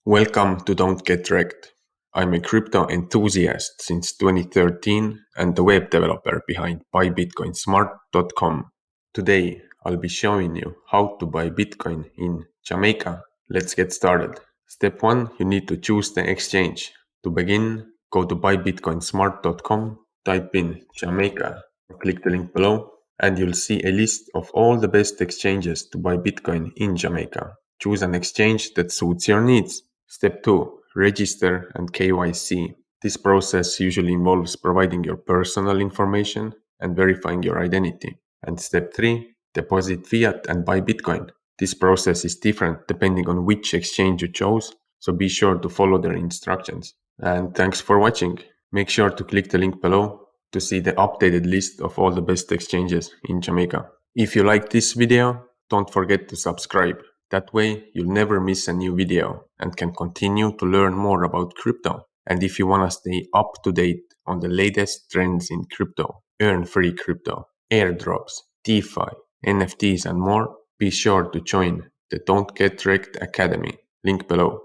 Welcome to Don't Get Wrecked. I'm a crypto enthusiast since 2013 and the web developer behind buybitcoinsmart.com. Today, I'll be showing you how to buy Bitcoin in Jamaica. Let's get started. Step 1, you need to choose the exchange. To begin, go to buybitcoinsmart.com, type in Jamaica, click the link below, and you'll see a list of all the best exchanges to buy Bitcoin in Jamaica. Choose an exchange that suits your needs. Step 2. Register and KYC. This process usually involves providing your personal information and verifying your identity. And step 3. Deposit fiat and buy Bitcoin. This process is different depending on which exchange you chose, so be sure to follow their instructions. And thanks for watching. Make sure to click the link below to see the updated list of all the best exchanges in Jamaica. If you like this video, don't forget to subscribe. That way, you'll never miss a new video and can continue to learn more about crypto. And if you want to stay up to date on the latest trends in crypto, earn free crypto, airdrops, DeFi, NFTs, and more, be sure to join the Don't Get Wrecked Academy. Link below.